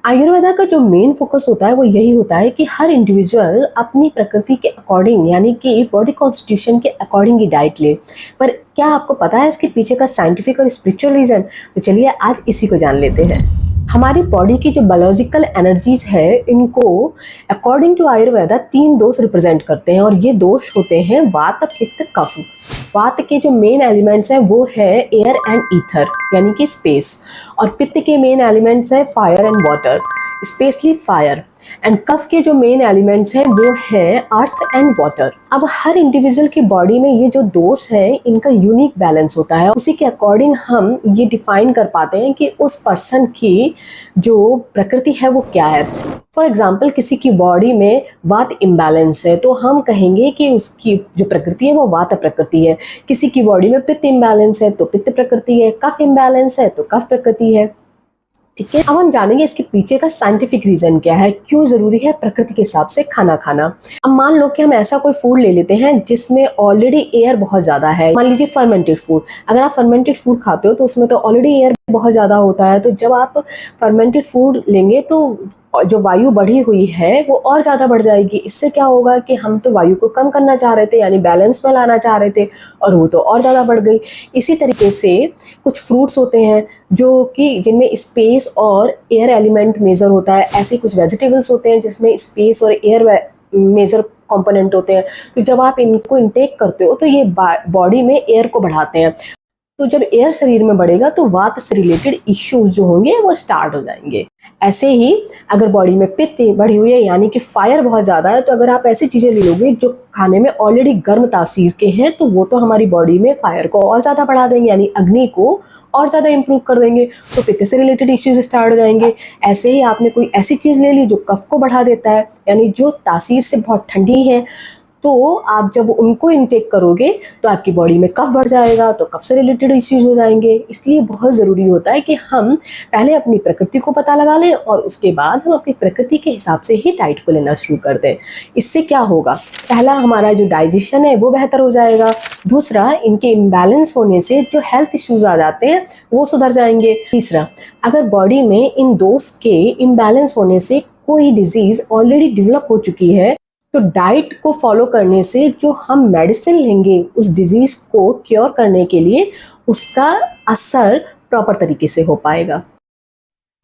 आयुर्वेदा का जो main focus होता है वो यही होता है कि हर इंडिविजुअल अपनी प्रकृति के अकॉर्डिंग यानी कि बॉडी कॉन्स्टिट्यूशन के अकॉर्डिंग ही डाइट ले। पर क्या आपको पता है इसके पीछे का साइंटिफिक और स्पिरिचुअल रीजन? तो चलिए आज इसी को जान लेते हैं। हमारी बॉडी की जो बायोलॉजिकल एनर्जीज है इनको अकॉर्डिंग टू आयुर्वेदा 3 दोष रिप्रेजेंट करते हैं और ये दोष होते हैं वात, पित्त, कफ। वात के जो मेन एलिमेंट्स हैं वो है एयर एंड ईथर यानी कि स्पेस, और पित्त के मेन एलिमेंट्स हैं fire and water, specially fire. And कफ के जो मेन एलिमेंट्स हैं वो है अर्थ एंड वाटर। अब हर इंडिविजुअल की बॉडी में ये जो दोष है इनका यूनिक बैलेंस होता है, उसी के अकॉर्डिंग हम ये डिफाइन कर पाते हैं कि उस पर्सन की जो प्रकृति है वो क्या है। फॉर एग्जाम्पल किसी की बॉडी में वात इम्बैलेंस है तो हम कहेंगे कि उसकी जो प्रकृति है वो वात प्रकृति है। किसी की बॉडी में पित्त इम्बैलेंस है तो पित्त प्रकृति है, कफ इम्बैलेंस है तो कफ प्रकृति है। ठीक है, अब हम जानेंगे इसके पीछे का साइंटिफिक रीजन क्या है, क्यों जरूरी है प्रकृति के हिसाब से खाना खाना। अब मान लो कि हम ऐसा कोई फूड ले लेते हैं जिसमें ऑलरेडी एयर बहुत ज्यादा है, मान लीजिए फर्मेंटेड फूड। अगर आप फर्मेंटेड फूड खाते हो तो उसमें तो ऑलरेडी एयर बहुत ज्यादा होता है, तो जब आप फर्मेंटेड फूड लेंगे तो जो वायु बढ़ी हुई है वो और ज़्यादा बढ़ जाएगी। इससे क्या होगा कि हम तो वायु को कम करना चाह रहे थे यानी बैलेंस में लाना चाह रहे थे और वो तो और ज़्यादा बढ़ गई। इसी तरीके से कुछ फ्रूट्स होते हैं जो कि जिनमें स्पेस और एयर एलिमेंट मेजर होता है, ऐसे कुछ वेजिटेबल्स होते हैं जिसमें स्पेस और एयर मेजर कंपोनेंट होते हैं। तो जब आप इनको इंटेक करते हो तो ये बॉडी में एयर को बढ़ाते हैं। तो जब एयर शरीर में बढ़ेगा तो वात से रिलेटेड इश्यूज जो होंगे वो स्टार्ट हो जाएंगे। ऐसे ही अगर बॉडी में पित्त बढ़ी हुई है यानी कि फायर बहुत ज़्यादा है, तो अगर आप ऐसी चीज़ें ले लोगे जो खाने में ऑलरेडी गर्म तासीर के हैं तो वो तो हमारी बॉडी में फायर को और ज़्यादा बढ़ा देंगे यानी अग्नि को और ज़्यादा इंप्रूव कर देंगे, तो पित्त से रिलेटेड इश्यूज स्टार्ट हो जाएंगे। ऐसे ही आपने कोई ऐसी चीज़ ले ली जो कफ को बढ़ा देता है यानी जो तासीर से बहुत ठंडी है, तो आप जब उनको इनटेक करोगे तो आपकी बॉडी में कफ बढ़ जाएगा, तो कफ से रिलेटेड इश्यूज हो जाएंगे। इसलिए बहुत ज़रूरी होता है कि हम पहले अपनी प्रकृति को पता लगा लें और उसके बाद हम अपनी प्रकृति के हिसाब से ही डाइट को लेना शुरू कर दें। इससे क्या होगा, पहला हमारा जो डाइजेशन है वो बेहतर हो जाएगा, दूसरा इनके इम्बैलेंस होने से जो हेल्थ इश्यूज आ जाते हैं वो सुधर जाएंगे, तीसरा अगर बॉडी में इन दोष के इम्बैलेंस होने से कोई डिजीज़ ऑलरेडी डेवलप हो चुकी है तो डाइट को फॉलो करने से जो हम मेडिसिन लेंगे उस डिजीज को क्योर करने के लिए उसका असर प्रॉपर तरीके से हो पाएगा।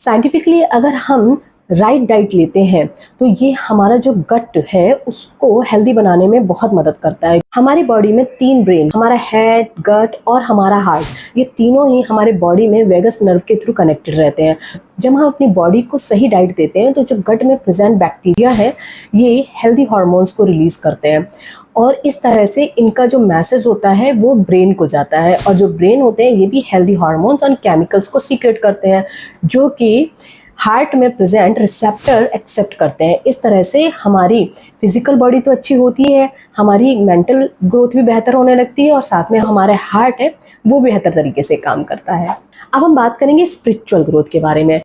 साइंटिफिकली अगर हम राइट डाइट लेते हैं तो ये हमारा जो गट है उसको हेल्दी बनाने में बहुत मदद करता है। हमारी बॉडी में 3 ब्रेन, हमारा हेड, गट और हमारा हार्ट, ये तीनों ही हमारे बॉडी में वेगस नर्व के थ्रू कनेक्टेड रहते हैं। जब हम अपनी बॉडी को सही डाइट देते हैं तो जो गट में प्रेजेंट बैक्टीरिया है ये हेल्दी हार्मोन्स को रिलीज करते हैं और इस तरह से इनका जो मैसेज होता है वो ब्रेन को जाता है, और जो ब्रेन होते हैं ये भी हेल्दी हार्मोन्स और केमिकल्स को सीक्रेट करते हैं जो कि हार्ट में प्रेजेंट रिसेप्टर एक्सेप्ट करते हैं। इस तरह से हमारी फिजिकल बॉडी तो अच्छी होती है, हमारी मेंटल ग्रोथ भी बेहतर होने लगती है और साथ में हमारे हार्ट है वो बेहतर तरीके से काम करता है। अब हम बात करेंगे स्पिरिचुअल ग्रोथ के बारे में।